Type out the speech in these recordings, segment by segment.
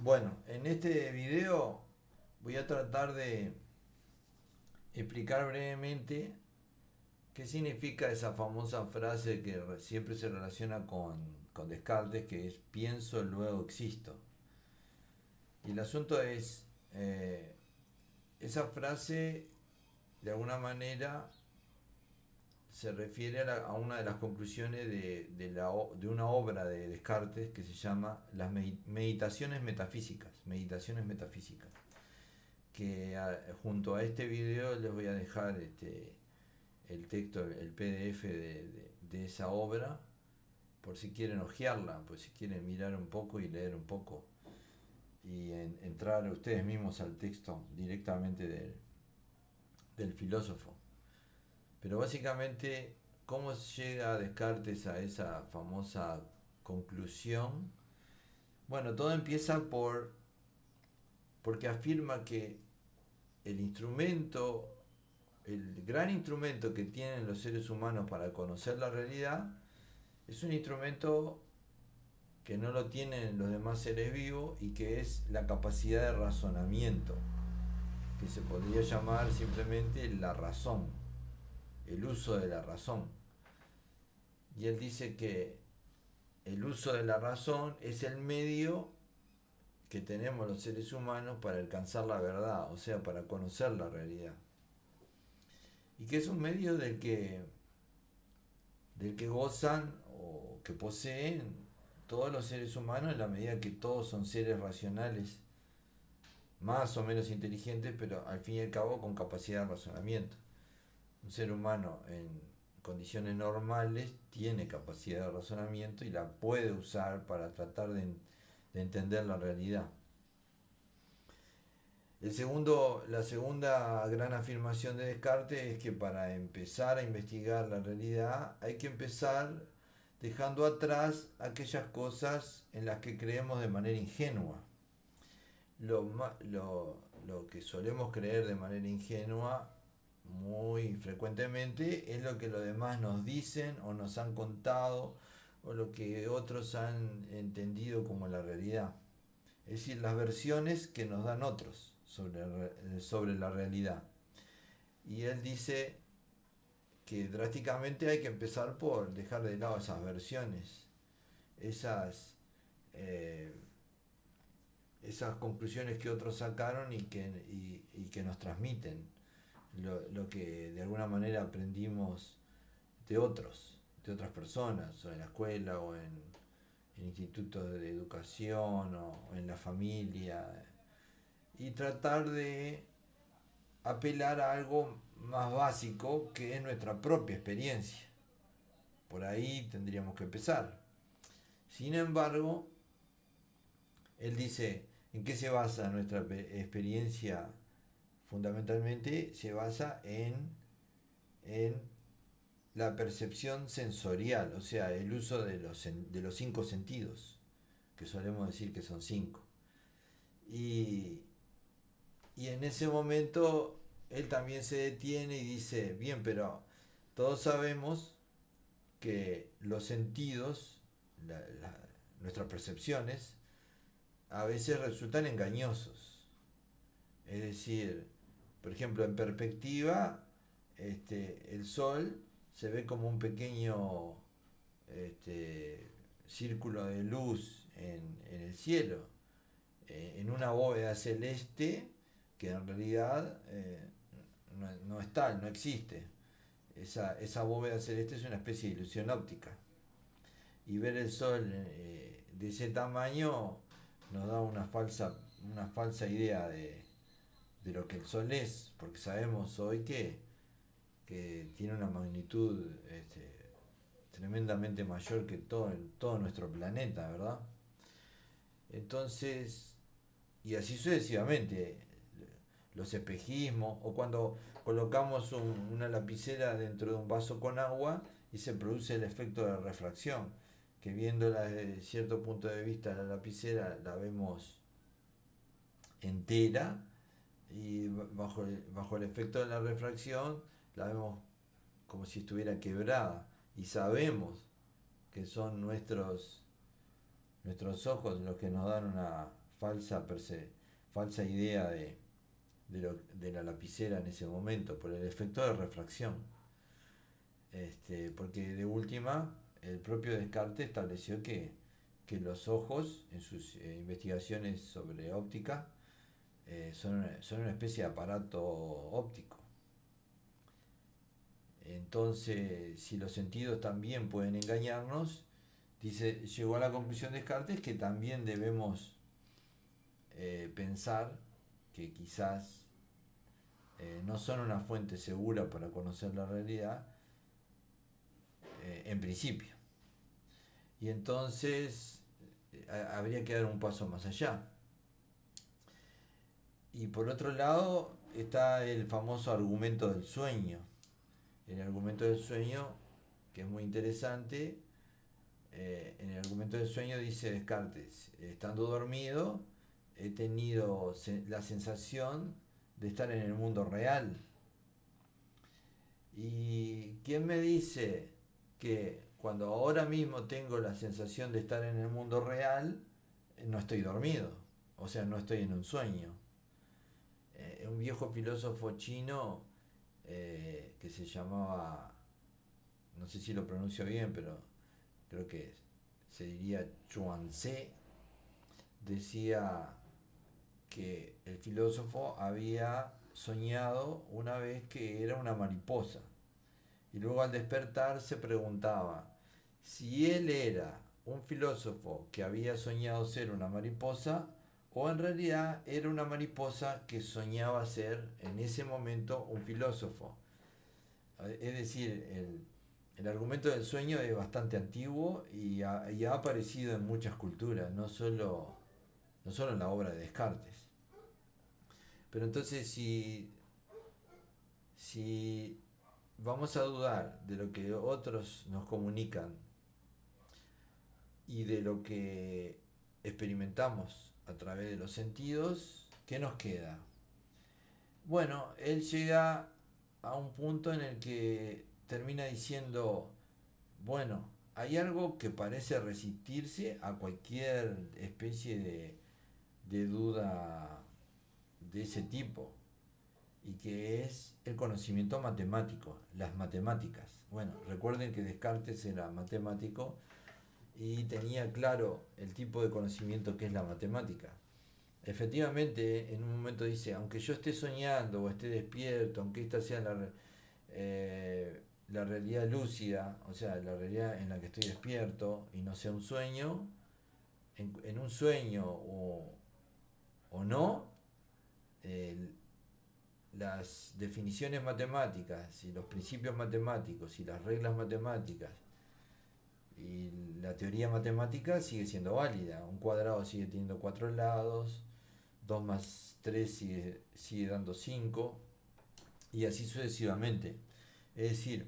Bueno, en este video voy a tratar de explicar brevemente qué significa esa famosa frase que siempre se relaciona con Descartes, que es pienso, luego existo. Y el asunto es, esa frase de alguna manera se refiere a una de las conclusiones de una obra de Descartes que se llama Las Meditaciones Metafísicas. Meditaciones Metafísicas. Que junto a este video les voy a dejar el texto, el PDF de esa obra, por si quieren hojearla, por si quieren mirar un poco y leer un poco y entrar ustedes mismos al texto directamente del filósofo. Pero básicamente, ¿cómo llega Descartes a esa famosa conclusión? Bueno, todo empieza porque afirma que el instrumento, el gran instrumento que tienen los seres humanos para conocer la realidad, es un instrumento que no lo tienen los demás seres vivos y que es la capacidad de razonamiento, que se podría llamar simplemente la razón, el uso de la razón. Y él dice que el uso de la razón es el medio que tenemos los seres humanos para alcanzar la verdad, o sea, para conocer la realidad. Y que es un medio del que gozan o que poseen todos los seres humanos en la medida que todos son seres racionales, más o menos inteligentes, pero al fin y al cabo con capacidad de razonamiento. Un ser humano en condiciones normales tiene capacidad de razonamiento y la puede usar para tratar de entender la realidad. La segunda gran afirmación de Descartes es que para empezar a investigar la realidad hay que empezar dejando atrás aquellas cosas en las que creemos de manera ingenua. Lo que solemos creer de manera ingenua muy frecuentemente es lo que los demás nos dicen o nos han contado o lo que otros han entendido como la realidad. Es decir, las versiones que nos dan otros sobre la realidad. Y él dice que drásticamente hay que empezar por dejar de lado esas versiones, esas, eh, esas conclusiones que otros sacaron y que nos transmiten lo que de alguna manera aprendimos de otras personas, o en la escuela, o en institutos de educación, o en la familia, y tratar de apelar a algo más básico que es nuestra propia experiencia. Por ahí tendríamos que empezar. Sin embargo, él dice, ¿en qué se basa nuestra experiencia? Fundamentalmente se basa en la percepción sensorial, o sea, el uso de los cinco sentidos, que solemos decir que son cinco. Y, y en ese momento él también se detiene y dice, bien, pero todos sabemos que los sentidos, nuestras percepciones, a veces resultan engañosos. Es decir, por ejemplo, en perspectiva, el sol se ve como un pequeño círculo de luz en el cielo, en una bóveda celeste que en realidad no es tal, no existe. Esa bóveda celeste es una especie de ilusión óptica. Y ver el sol de ese tamaño nos da una falsa idea de lo que el sol es, porque sabemos hoy que tiene una magnitud tremendamente mayor que todo nuestro planeta, ¿verdad? Entonces, y así sucesivamente, los espejismos, o cuando colocamos una lapicera dentro de un vaso con agua y se produce el efecto de refracción, que viéndola desde cierto punto de vista la lapicera la vemos entera y bajo el efecto de la refracción la vemos como si estuviera quebrada y sabemos que son nuestros ojos los que nos dan una falsa idea de la lapicera en ese momento, por el efecto de refracción. Porque de última, el propio Descartes estableció que los ojos, en sus investigaciones sobre óptica, son una especie de aparato óptico. Entonces, si los sentidos también pueden engañarnos, llegó a la conclusión Descartes que también debemos pensar que quizás no son una fuente segura para conocer la realidad, en principio. Y entonces habría que dar un paso más allá. Y por otro lado está el famoso argumento del sueño. El argumento del sueño, que es muy interesante, en el argumento del sueño dice Descartes: estando dormido he tenido la sensación de estar en el mundo real. ¿Y quién me dice que cuando ahora mismo tengo la sensación de estar en el mundo real, no estoy dormido? O sea, no estoy en un sueño. Un viejo filósofo chino que se llamaba, no sé si lo pronuncio bien, pero creo que se diría Chuang-Tzu, decía que el filósofo había soñado una vez que era una mariposa, y luego al despertar se preguntaba si él era un filósofo que había soñado ser una mariposa, o en realidad era una mariposa que soñaba ser en ese momento un filósofo. Es decir, el argumento del sueño es bastante antiguo y ha aparecido en muchas culturas, no solo en la obra de Descartes. Pero entonces, si vamos a dudar de lo que otros nos comunican y de lo que experimentamos a través de los sentidos, ¿qué nos queda? Bueno, él llega a un punto en el que termina diciendo, bueno, hay algo que parece resistirse a cualquier especie de duda de ese tipo, y que es el conocimiento matemático, las matemáticas. Bueno, recuerden que Descartes era matemático y tenía claro el tipo de conocimiento que es la matemática. Efectivamente, en un momento dice, aunque yo esté soñando o esté despierto, aunque esta sea la realidad lúcida, o sea, la realidad en la que estoy despierto y no sea un sueño, en un sueño o no, las definiciones matemáticas y los principios matemáticos y las reglas matemáticas y la teoría matemática sigue siendo válida. Un cuadrado sigue teniendo 4 lados, 2 más 3 sigue dando 5, y así sucesivamente. Es decir,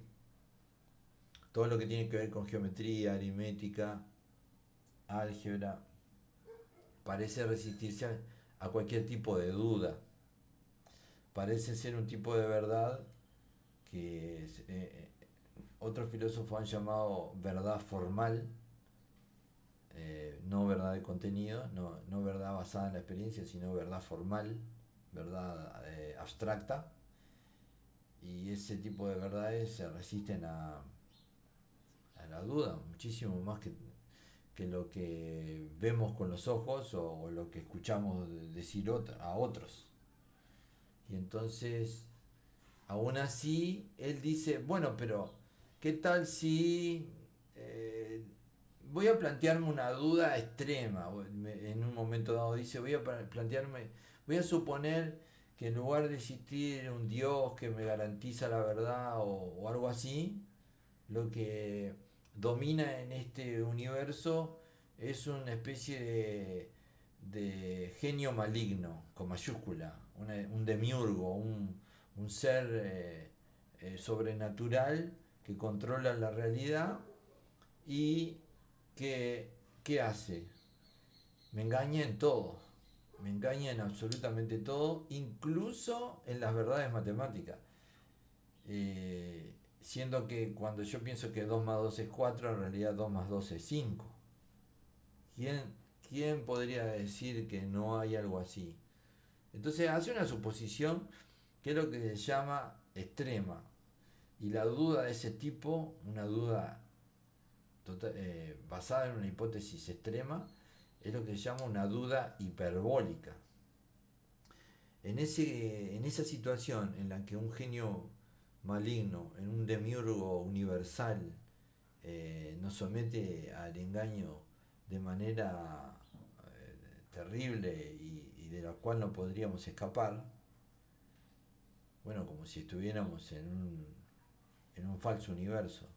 todo lo que tiene que ver con geometría, aritmética, álgebra, parece resistirse a cualquier tipo de duda. Parece ser un tipo de verdad que otros filósofos han llamado verdad formal, no verdad de contenido, no verdad basada en la experiencia, sino verdad formal, verdad abstracta. Y ese tipo de verdades se resisten a la duda, muchísimo más que lo que vemos con los ojos o lo que escuchamos decir a otros. Y entonces, aún así, él dice, bueno, pero ¿qué tal si voy a plantearme una duda extrema? En un momento dado dice, voy a suponer que en lugar de existir un Dios que me garantiza la verdad o algo así, lo que domina en este universo es una especie de genio maligno, con mayúscula, un demiurgo, un ser sobrenatural que controla la realidad y ¿qué hace? Me engaña en todo, me engaña en absolutamente todo, incluso en las verdades matemáticas. Siendo que cuando yo pienso que 2 más 2 es 4, en realidad 2 más 2 es 5. ¿Quién, ¿quién podría decir que no hay algo así? Entonces hace una suposición que es lo que se llama extrema. Y la duda de ese tipo, una duda basada en una hipótesis extrema, es lo que se llama una duda hiperbólica. En esa situación en la que un genio maligno, en un demiurgo universal, nos somete al engaño de manera terrible y de la cual no podríamos escapar, bueno, como si estuviéramos en un falso universo,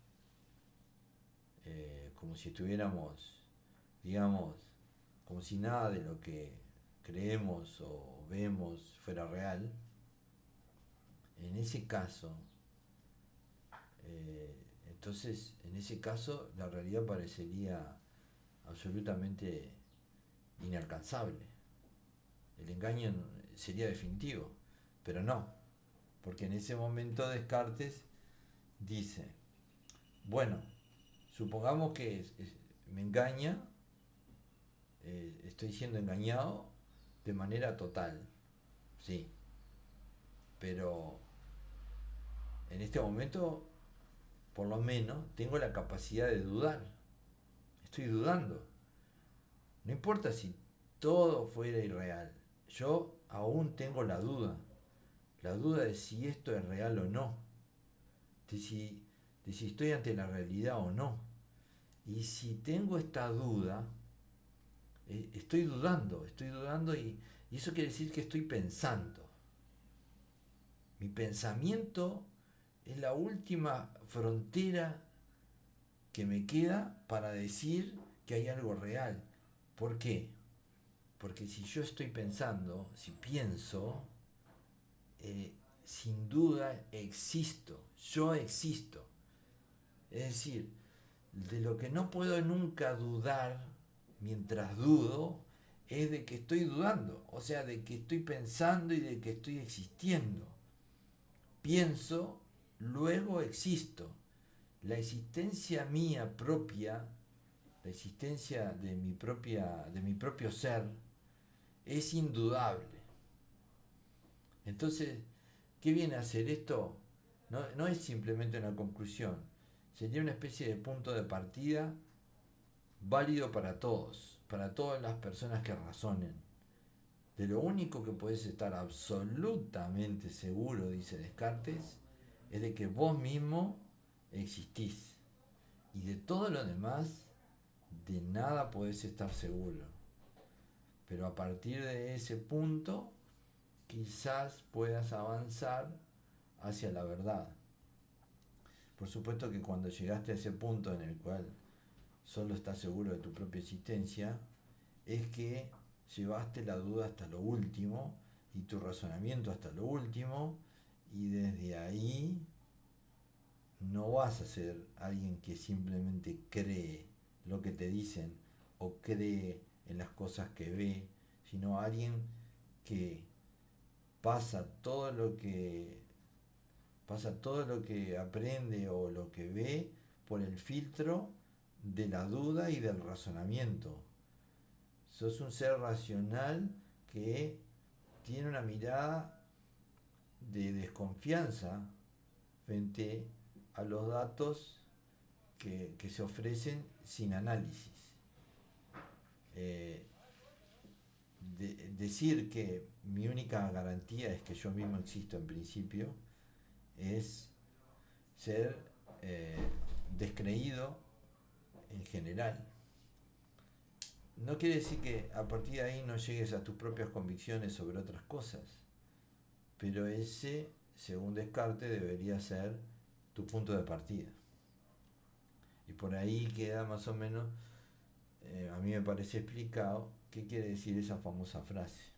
como si estuviéramos, digamos, como si nada de lo que creemos o vemos fuera real. En ese caso, entonces, en ese caso, la realidad parecería absolutamente inalcanzable. El engaño sería definitivo, pero no, porque en ese momento Descartes dice, bueno, supongamos que me engaña, estoy siendo engañado de manera total, sí, pero en este momento, por lo menos, tengo la capacidad de dudar, estoy dudando, no importa si todo fuera irreal, yo aún tengo la duda de si esto es real o no, de si estoy ante la realidad o no. Y si tengo esta duda, estoy dudando y eso quiere decir que estoy pensando. Mi pensamiento es la última frontera que me queda para decir que hay algo real. ¿Por qué? Porque si yo estoy pensando, si pienso, sin duda existo, yo existo. Es decir, de lo que no puedo nunca dudar mientras dudo es de que estoy dudando, o sea, de que estoy pensando y de que estoy existiendo. Pienso, luego existo. La existencia mía propia, la existencia de mi propio ser, es indudable. Entonces, ¿qué viene a hacer esto? No es simplemente una conclusión, sería una especie de punto de partida válido para todas las personas que razonen. De lo único que podés estar absolutamente seguro, dice Descartes, es de que vos mismo existís. Y de todo lo demás, de nada podés estar seguro. Pero a partir de ese punto, quizás puedas avanzar hacia la verdad. Por supuesto que cuando llegaste a ese punto en el cual solo estás seguro de tu propia existencia, es que llevaste la duda hasta lo último y tu razonamiento hasta lo último, y desde ahí no vas a ser alguien que simplemente cree lo que te dicen o cree en las cosas que ve, sino alguien que pasa todo lo que aprende o lo que ve por el filtro de la duda y del razonamiento. Sos un ser racional que tiene una mirada de desconfianza frente a los datos que se ofrecen sin análisis. Decir que mi única garantía es que yo mismo existo en principio es ser descreído en general. No quiere decir que a partir de ahí no llegues a tus propias convicciones sobre otras cosas, pero ese, según Descartes, debería ser tu punto de partida. Y por ahí queda más o menos, a mí me parece explicado, qué quiere decir esa famosa frase.